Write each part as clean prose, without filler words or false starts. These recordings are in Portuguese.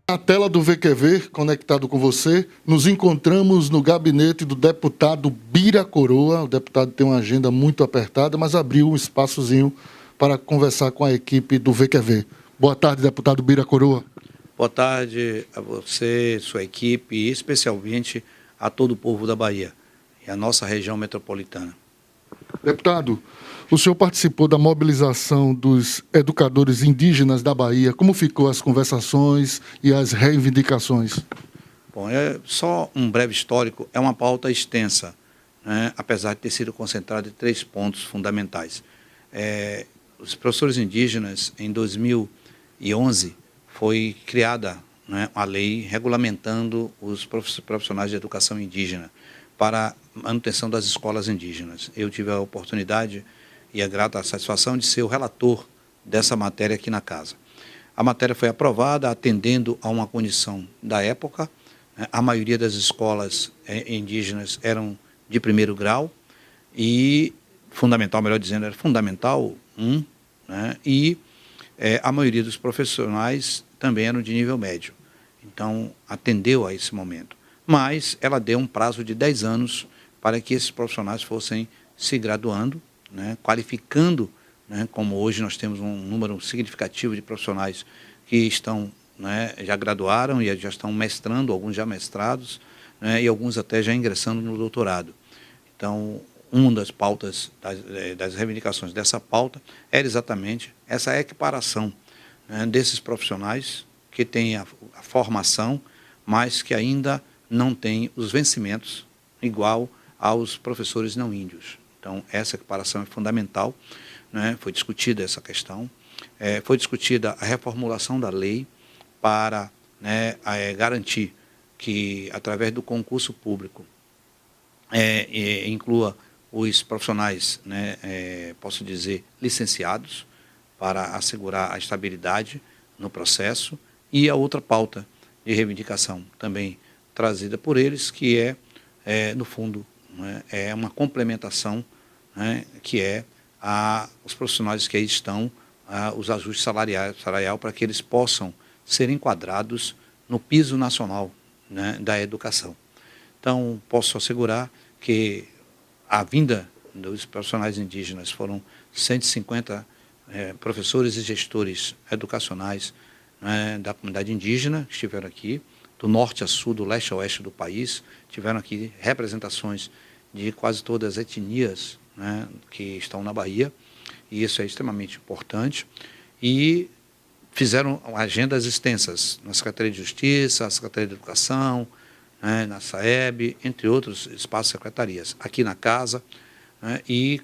Na tela do VQV, conectado com você, nos encontramos no gabinete do deputado Bira Coroa. O deputado tem uma agenda muito apertada, mas abriu um espaçozinho para conversar com a equipe do VQV. Boa tarde, deputado Bira Coroa. Boa tarde a você, sua equipe e especialmente a todo o povo da Bahia e a nossa região metropolitana. Deputado, o senhor participou da mobilização dos educadores indígenas da Bahia. Como ficou as conversações e as reivindicações? Bom, só um breve histórico, é uma pauta extensa, né, apesar de ter sido concentrada em 3 pontos fundamentais. Os professores indígenas, em 2011, foi criada, né, a lei regulamentando os profissionais de educação indígena para a manutenção das escolas indígenas. Eu tive a oportunidade e a grata satisfação de ser o relator dessa matéria aqui na casa. A matéria foi aprovada atendendo a uma condição da época. A maioria das escolas indígenas eram de 1º grau e fundamental, melhor dizendo, era fundamental 1, né, e a maioria dos profissionais também eram de nível médio. Então, atendeu a esse momento. Mas ela deu um prazo de 10 anos para que esses profissionais fossem se graduando, né, qualificando, né, como hoje nós temos um número significativo de profissionais que estão, né, já graduaram e já estão mestrando, alguns já mestrados, né, e alguns até já ingressando no doutorado. Então, uma das pautas, das reivindicações dessa pauta era exatamente essa equiparação, né, desses profissionais que têm a formação, mas que ainda não têm os vencimentos igual aos professores não índios. Então, essa equiparação é fundamental, né? Foi discutida essa questão, foi discutida a reformulação da lei para, né, garantir que, através do concurso público, inclua os profissionais, né, posso dizer, licenciados, para assegurar a estabilidade no processo, e a outra pauta de reivindicação também trazida por eles, que no fundo, né, é uma complementação, né, que os profissionais que aí estão, os ajustes salarial para que eles possam ser enquadrados no piso nacional, né, da educação. Então, posso assegurar que a vinda dos profissionais indígenas foram 150 professores e gestores educacionais, né, da comunidade indígena que estiveram aqui, do norte a sul, do leste a oeste do país. Tiveram aqui representações de quase todas as etnias, né, que estão na Bahia, e isso é extremamente importante. E fizeram agendas extensas na Secretaria de Justiça, na Secretaria de Educação, né, na SAEB, entre outros espaços e secretarias. Aqui na casa, né, e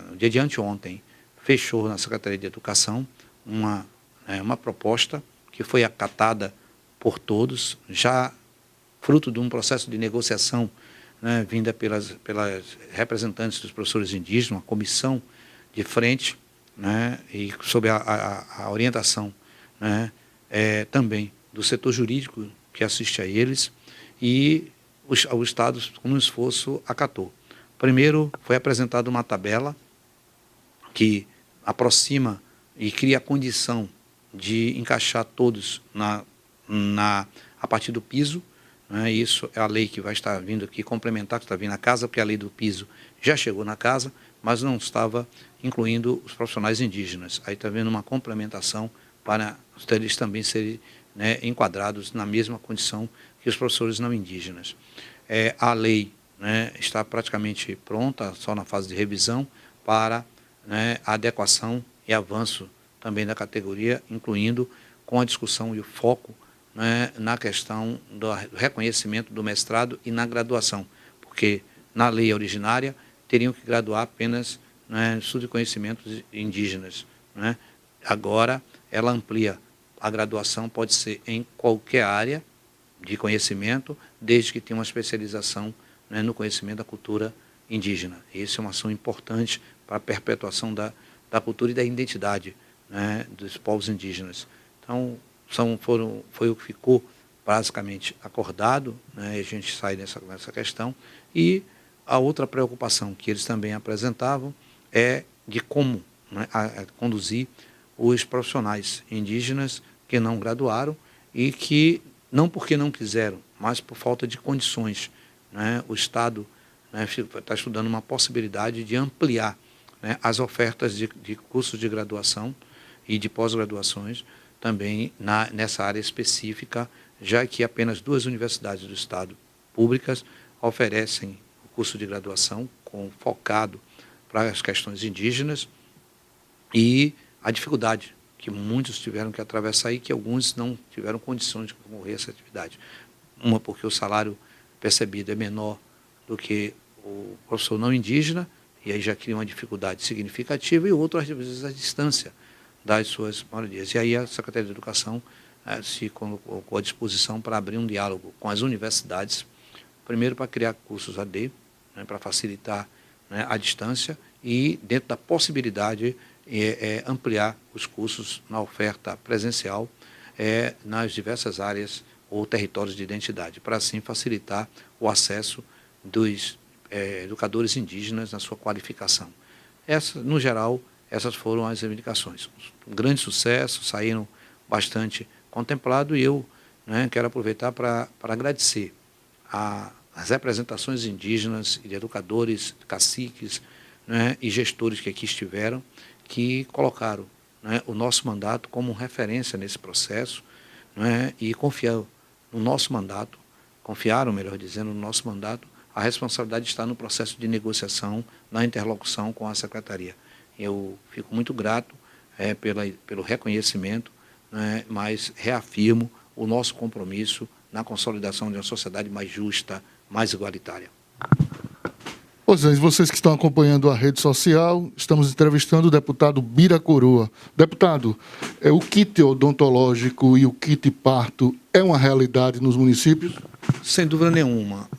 no dia de anteontem, fechou na Secretaria de Educação uma proposta que foi acatada por todos, já fruto de um processo de negociação, né, vinda pelas representantes dos professores indígenas, uma comissão de frente, né, e sob a orientação, né, também do setor jurídico que assiste a eles, e o Estado, com um esforço, acatou. Primeiro, foi apresentada uma tabela que aproxima e cria a condição de encaixar todos a partir do piso, né? Isso é a lei que vai estar vindo aqui complementar, que está vindo na casa, porque a lei do piso já chegou na casa, mas não estava incluindo os profissionais indígenas. Aí está havendo uma complementação para eles também serem, né, enquadrados na mesma condição que os professores não indígenas. A lei, né, está praticamente pronta, só na fase de revisão, para, né, a adequação e avanço também da categoria, incluindo com a discussão e o foco, né, na questão do reconhecimento do mestrado e na graduação, porque na lei originária teriam que graduar apenas, né, estudo de conhecimentos indígenas, né? Agora ela amplia, a graduação pode ser em qualquer área de conhecimento, desde que tenha uma especialização, né, no conhecimento da cultura indígena. Isso é uma ação importante para a perpetuação da cultura e da identidade, né, dos povos indígenas. Então, foi o que ficou basicamente acordado, né, e a gente sai nessa questão. E a outra preocupação que eles também apresentavam é de como, né, conduzir os profissionais indígenas que não graduaram e que, não porque não quiseram, mas por falta de condições, né? O Estado, né, está estudando uma possibilidade de ampliar, né, as ofertas de cursos de graduação e de pós-graduações também nessa área específica, já que apenas 2 universidades do Estado públicas oferecem o curso de graduação focado para as questões indígenas e a dificuldade que muitos tiveram que atravessar e que alguns não tiveram condições de concorrer a essa atividade. Uma porque o salário percebido é menor do que o professor não indígena, e aí já cria uma dificuldade significativa, e outra, às vezes, a distância das suas moradias. E aí a Secretaria de Educação se colocou à disposição para abrir um diálogo com as universidades, primeiro para criar cursos AD, né, para facilitar, né, a distância, e dentro da possibilidade ampliar os cursos na oferta presencial nas diversas áreas ou territórios de identidade, para assim facilitar o acesso dos educadores indígenas na sua qualificação. No geral, essas foram as reivindicações. Um grande sucesso, saíram bastante contemplados, e eu, né, quero aproveitar para agradecer as representações indígenas e de educadores, caciques, né, e gestores que aqui estiveram, que colocaram, né, o nosso mandato como referência nesse processo, né, e confiaram no nosso mandato, melhor dizendo, no nosso mandato, a responsabilidade está no processo de negociação, na interlocução com a Secretaria. Eu fico muito grato pelo reconhecimento, né, mas reafirmo o nosso compromisso na consolidação de uma sociedade mais justa, mais igualitária. Pois é, vocês que estão acompanhando a rede social, estamos entrevistando o deputado Bira Coroa. Deputado, o kit odontológico e o kit parto é uma realidade nos municípios? Sem dúvida nenhuma.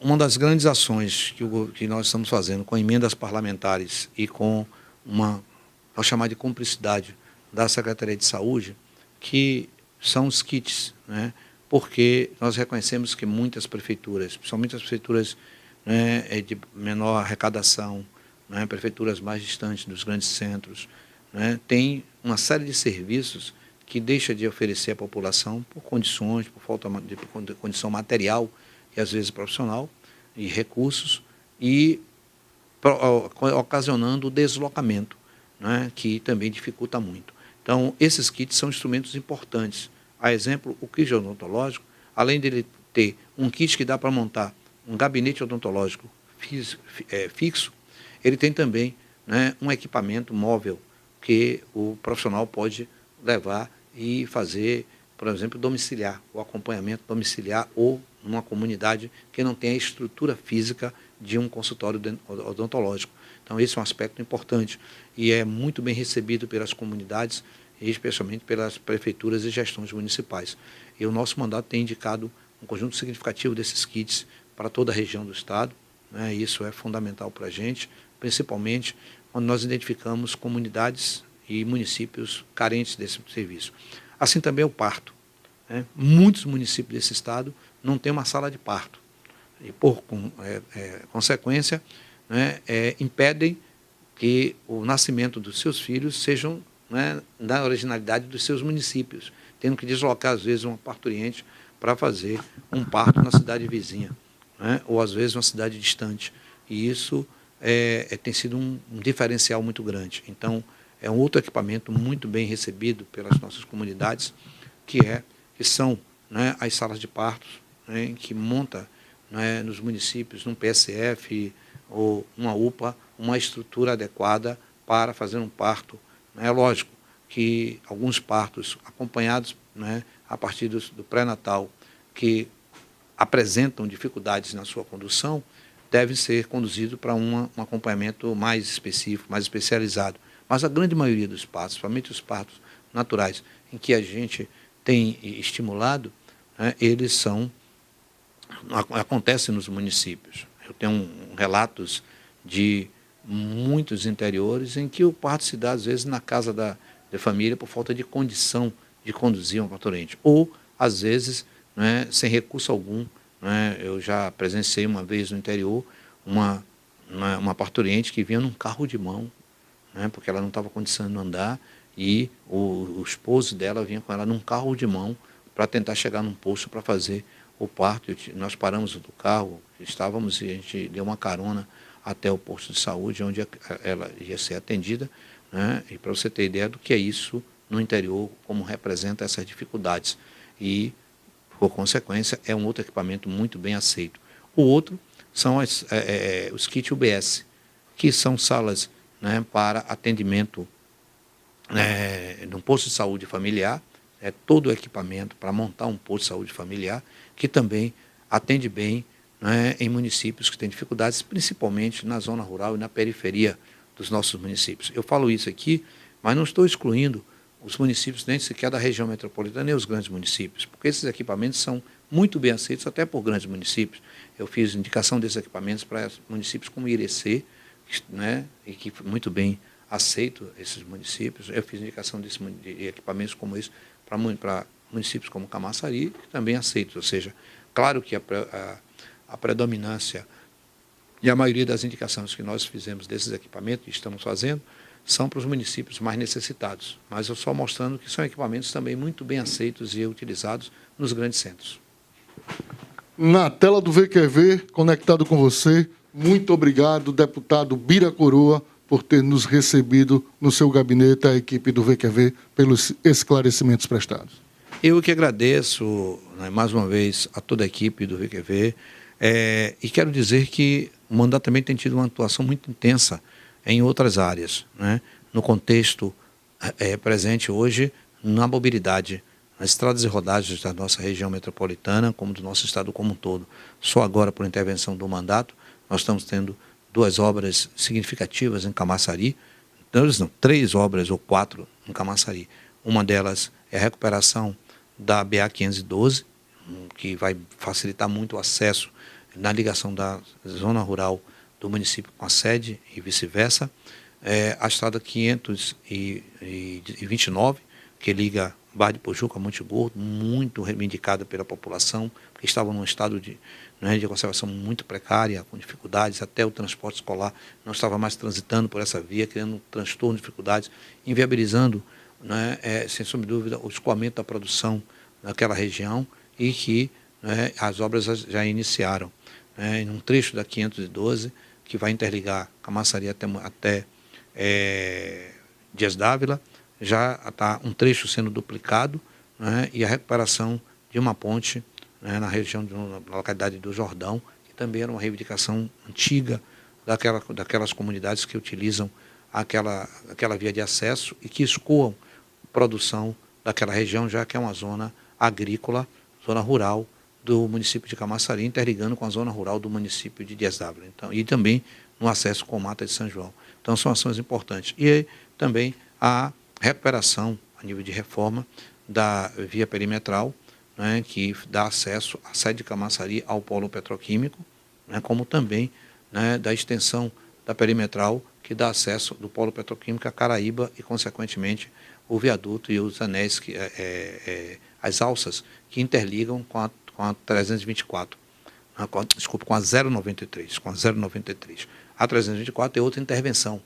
Uma das grandes ações que nós estamos fazendo com emendas parlamentares e com vou chamar de cumplicidade da Secretaria de Saúde, que são os kits, né? Porque nós reconhecemos que muitas prefeituras, principalmente as prefeituras, né, de menor arrecadação, né, prefeituras mais distantes dos grandes centros, né, têm uma série de serviços que deixa de oferecer à população por condições, por falta de condição material e às vezes profissional e recursos, e ocasionando o deslocamento, né, que também dificulta muito. Então, esses kits são instrumentos importantes. A exemplo, o kit odontológico, além dele ter um kit que dá para montar um gabinete odontológico fixo, ele tem também, né, um equipamento móvel que o profissional pode levar e fazer, por exemplo, domiciliar, o acompanhamento domiciliar ou numa comunidade que não tem a estrutura física de um consultório odontológico. Então, esse é um aspecto importante e é muito bem recebido pelas comunidades e especialmente pelas prefeituras e gestões municipais. E o nosso mandato tem indicado um conjunto significativo desses kits para toda a região do Estado, né? Isso é fundamental para a gente, principalmente quando nós identificamos comunidades e municípios carentes desse serviço. Assim também é o parto, né? Muitos municípios desse Estado não têm uma sala de parto e, por consequência, né, impedem que o nascimento dos seus filhos sejam, né, na originalidade dos seus municípios, tendo que deslocar, às vezes, uma parturiente para fazer um parto na cidade vizinha, né, ou, às vezes, uma cidade distante. E isso tem sido um diferencial muito grande. Então, é um outro equipamento muito bem recebido pelas nossas comunidades, que são, né, as salas de partos, né, que monta, né, nos municípios, num PSF ou uma UPA, uma estrutura adequada para fazer um parto. É lógico que alguns partos acompanhados, né, a partir do pré-natal, que apresentam dificuldades na sua condução, devem ser conduzidos para um acompanhamento mais específico, mais especializado. Mas a grande maioria dos partos, principalmente os partos naturais, em que a gente tem estimulado, né, eles acontecem nos municípios. Eu tenho relatos de muitos interiores em que o parto se dá, às vezes, na casa da família por falta de condição de conduzir uma parturiente. Ou, às vezes, né, sem recurso algum. Né, eu já presenciei uma vez no interior uma parturiente que vinha num carro de mão, né, porque ela não estava condicionando andar, e o esposo dela vinha com ela num carro de mão para tentar chegar num posto para fazer o parto. Nós paramos do carro, estávamos, e a gente deu uma carona até o posto de saúde, onde ela ia ser atendida, né? E para você ter ideia do que é isso no interior, como representa essas dificuldades. E, por consequência, é um outro equipamento muito bem aceito. O outro são os kits UBS, que são salas, né, para atendimento num posto de saúde familiar, todo o equipamento para montar um posto de saúde familiar, que também atende bem, né, em municípios que têm dificuldades, principalmente na zona rural e na periferia dos nossos municípios. Eu falo isso aqui, mas não estou excluindo os municípios nem sequer da região metropolitana e os grandes municípios, porque esses equipamentos são muito bem aceitos até por grandes municípios. Eu fiz indicação desses equipamentos para municípios como Irecê, né, e que muito bem aceito esses municípios. Eu fiz indicação de equipamentos como esse para municípios como Camaçari, que também aceitos. Ou seja, claro que a predominância e a maioria das indicações que nós fizemos desses equipamentos e estamos fazendo são para os municípios mais necessitados. Mas eu só mostrando que são equipamentos também muito bem aceitos e utilizados nos grandes centros. Na tela do VQV, conectado com você, muito obrigado, deputado Bira Coroa, por ter nos recebido no seu gabinete, a equipe do VQV, pelos esclarecimentos prestados. Eu que agradeço, né, mais uma vez, a toda a equipe do VQV, e quero dizer que o mandato também tem tido uma atuação muito intensa em outras áreas, né, no contexto presente hoje na mobilidade, nas estradas e rodagens da nossa região metropolitana, como do nosso estado como um todo. Só agora, por intervenção do mandato, nós estamos tendo 2 obras significativas em Camaçari, três obras ou 4 em Camaçari. Uma delas é a recuperação da BA-512, que vai facilitar muito o acesso na ligação da zona rural do município com a sede e vice-versa. A estrada 529, que liga Barra de Pojuca a Monte Gordo, muito reivindicada pela população, porque estava num estado de conservação muito precária, com dificuldades, até o transporte escolar não estava mais transitando por essa via, criando transtorno, dificuldades, inviabilizando, né, sem sombra de dúvida, o escoamento da produção naquela região, e que, né, as obras já iniciaram, né, em um trecho da 512, que vai interligar Camaçari até Dias Dávila. Já está um trecho sendo duplicado, né, e a recuperação de uma ponte, né, na região, na localidade do Jordão, que também era uma reivindicação antiga daquelas comunidades que utilizam aquela via de acesso e que escoam produção daquela região, já que é uma zona agrícola, zona rural do município de Camaçari, interligando com a zona rural do município de Dias Dávila. Então, e também no acesso com Mata de São João. Então, são ações importantes. E também a recuperação, a nível de reforma, da via perimetral, né, que dá acesso à sede de Camaçari ao polo petroquímico, né, como também, né, da extensão da perimetral, que dá acesso do polo petroquímico a Caraíba e, consequentemente, o viaduto e os anéis, as alças que interligam com a 324, com a 093. A 324 é outra intervenção,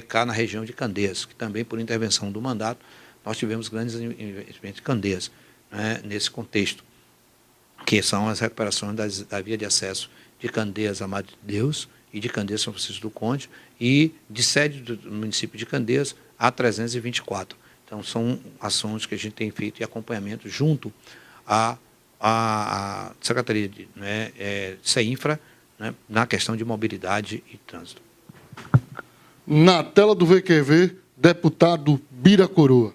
cá na região de Candeias, que também, por intervenção do mandato, nós tivemos grandes investimentos de Candeias, né, nesse contexto, que são as recuperações da via de acesso de Candeias a Madre de Deus e de Candeias São Francisco do Conde, e de sede do município de Candeias a 324. Então, são ações que a gente tem feito e acompanhamento junto à Secretaria de CEINFRA, né, na questão de mobilidade e trânsito. Na tela do VQV, deputado Bira Coroa.